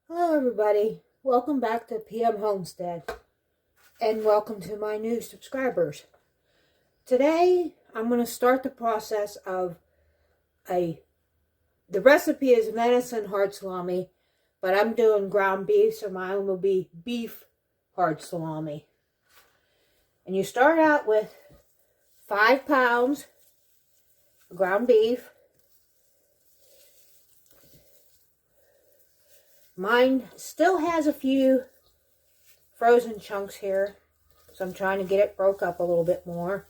Hello everybody, welcome back to PM Homestead, and welcome to my new subscribers. Today I'm going to start the process of the recipe is venison hard salami, but I'm doing ground beef, so mine will be beef hard salami. And you start out with 5 pounds of ground beef. Mine still has a few frozen chunks here, so I'm trying to get it broke up a little bit more.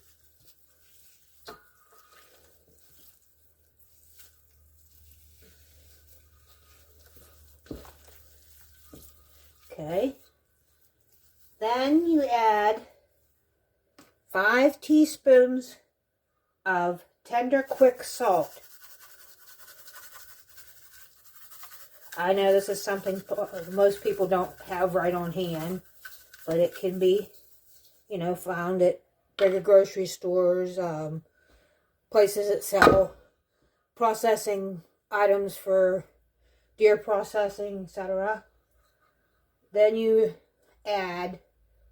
Okay. Then you add 5 teaspoons of tender quick salt. I know this is something most people don't have right on hand, but it can be, found at bigger grocery stores, places that sell processing items for deer processing, etc. Then you add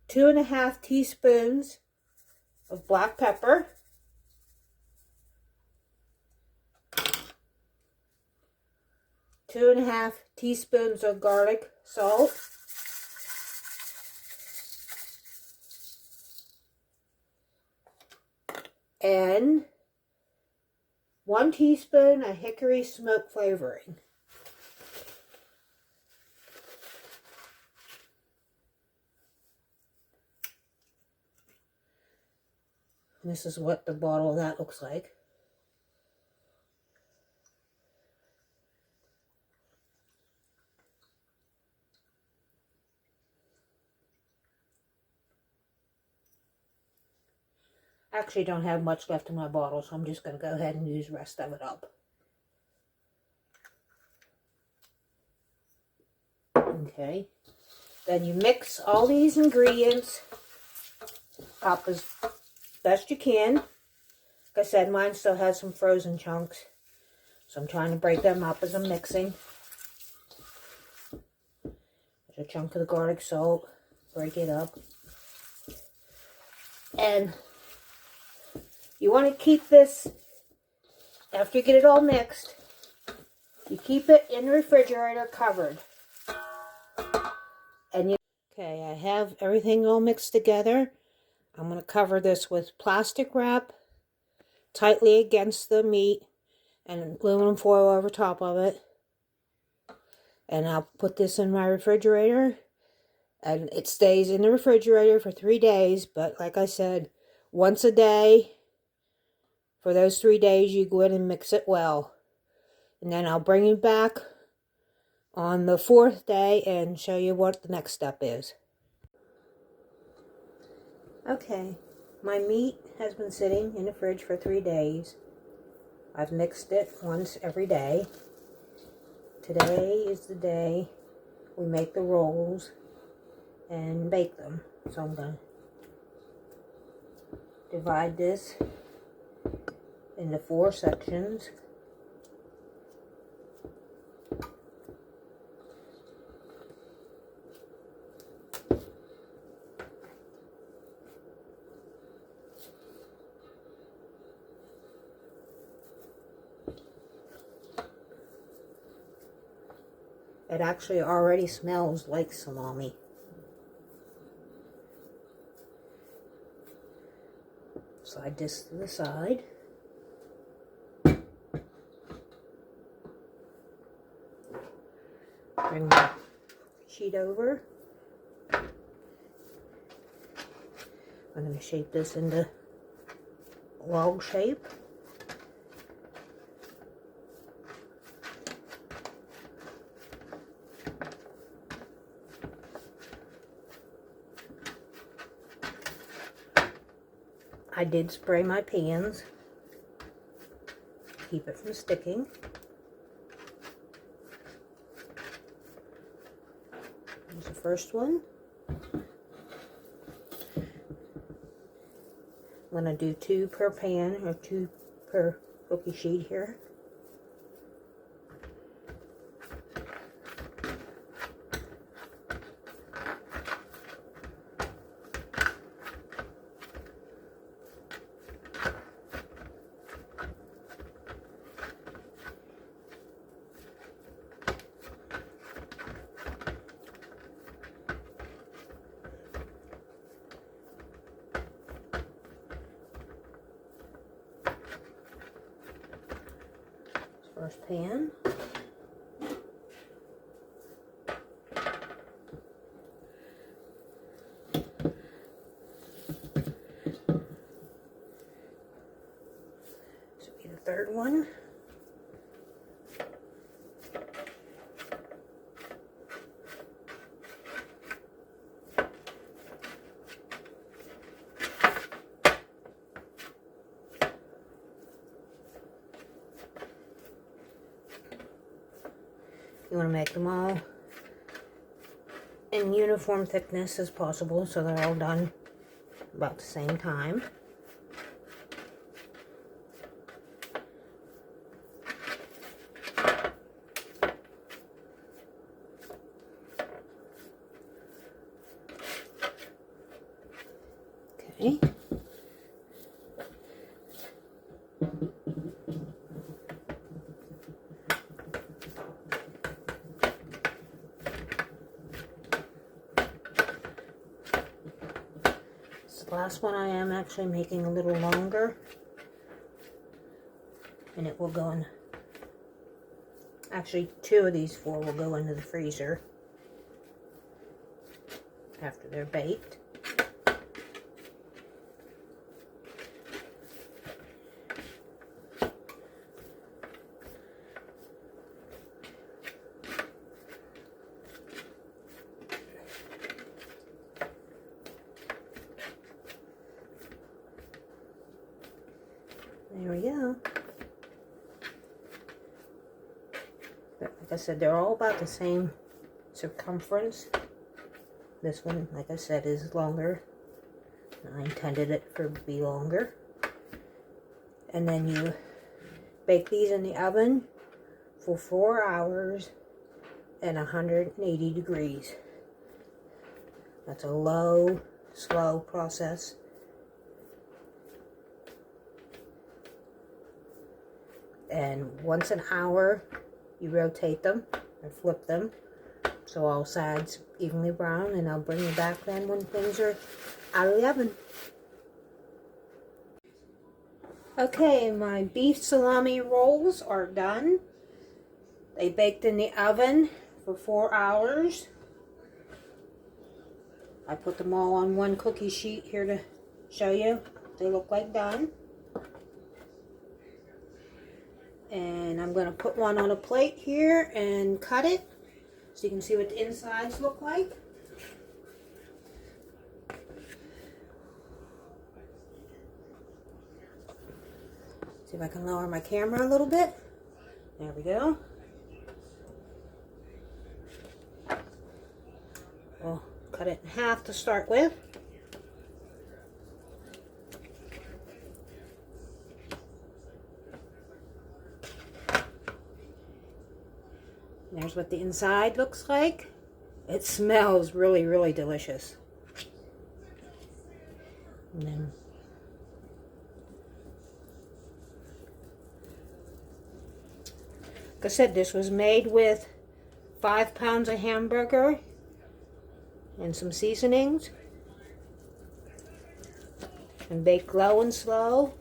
2.5 teaspoons of black pepper. 2.5 teaspoons of garlic salt. And 1 teaspoon of hickory smoke flavoring. And this is what the bottle of that looks like. I actually don't have much left in my bottle, so I'm just going to go ahead and use the rest of it up. Okay. Then you mix all these ingredients up as best you can. Like I said, mine still has some frozen chunks, so I'm trying to break them up as I'm mixing. There's a chunk of the garlic salt. Break it up. And you want to keep this, after you get it all mixed, you keep it in the refrigerator covered. And okay, I have everything all mixed together. I'm going to cover this with plastic wrap tightly against the meat and aluminum foil over top of it. And I'll put this in my refrigerator. And it stays in the refrigerator for 3 days. But like I said, once a day. For those 3 days, you go in and mix it well. And then I'll bring you back on the 4th day and show you what the next step is. Okay, my meat has been sitting in the fridge for 3 days. I've mixed it once every day. Today is the day we make the rolls and bake them. So I'm going to divide this into 4 sections. It actually already smells like salami. Slide this to the side. Bring the sheet over. I'm going to shape this into log shape. I did spray my pans to keep it from sticking. Here's the first one. I'm going to do 2 per pan, or 2 per cookie sheet here. first pan. This will be the third one. You want to make them all in uniform thickness as possible so they're all done about the same time. Okay. The last one I am actually making a little longer, and it will go in, actually 2 of these 4 will go into the freezer after they're baked. There we go. But like I said, they're all about the same circumference. This one, like I said, is longer. I intended it for to be longer. And then you bake these in the oven for 4 hours at 180 degrees. That's a low, slow process. And once an hour, you rotate them and flip them so all sides evenly brown, and I'll bring you back then when things are out of the oven. Okay, my beef salami rolls are done. They baked in the oven for 4 hours. I put them all on one cookie sheet here to show you what they look like done. And I'm going to put one on a plate here and cut it so you can see what the insides look like. See if I can lower my camera a little bit. There we go. We'll cut it in half to start with. There's what the inside looks like. It smells really, really delicious. And then like I said, this was made with 5 pounds of hamburger and some seasonings, and baked low and slow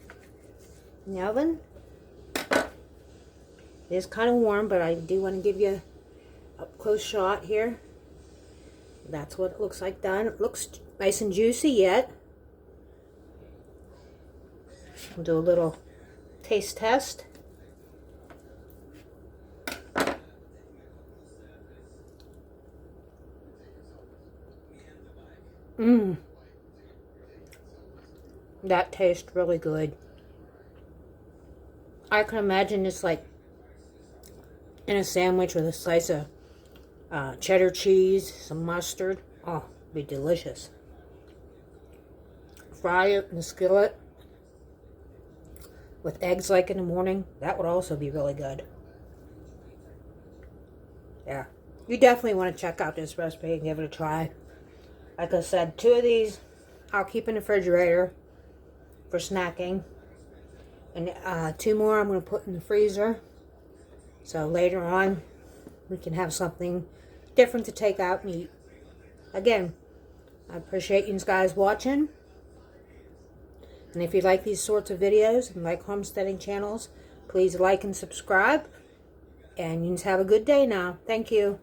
in the oven. It is kind of warm, but I do want to give you a up close shot here. That's what it looks like done. It looks nice and juicy yet. We'll do a little taste test. That tastes really good. I can imagine this like in a sandwich with a slice of cheddar cheese, some mustard. Oh, it'd be delicious. Fry it in the skillet with eggs like in the morning. That would also be really good. Yeah, you definitely want to check out this recipe and give it a try. Like I said, 2 of these I'll keep in the refrigerator for snacking. And 2 more I'm going to put in the freezer. So later on, we can have something different to take out and eat. Again, I appreciate you guys watching. And if you like these sorts of videos and like homesteading channels, please like and subscribe. And you just have a good day now. Thank you.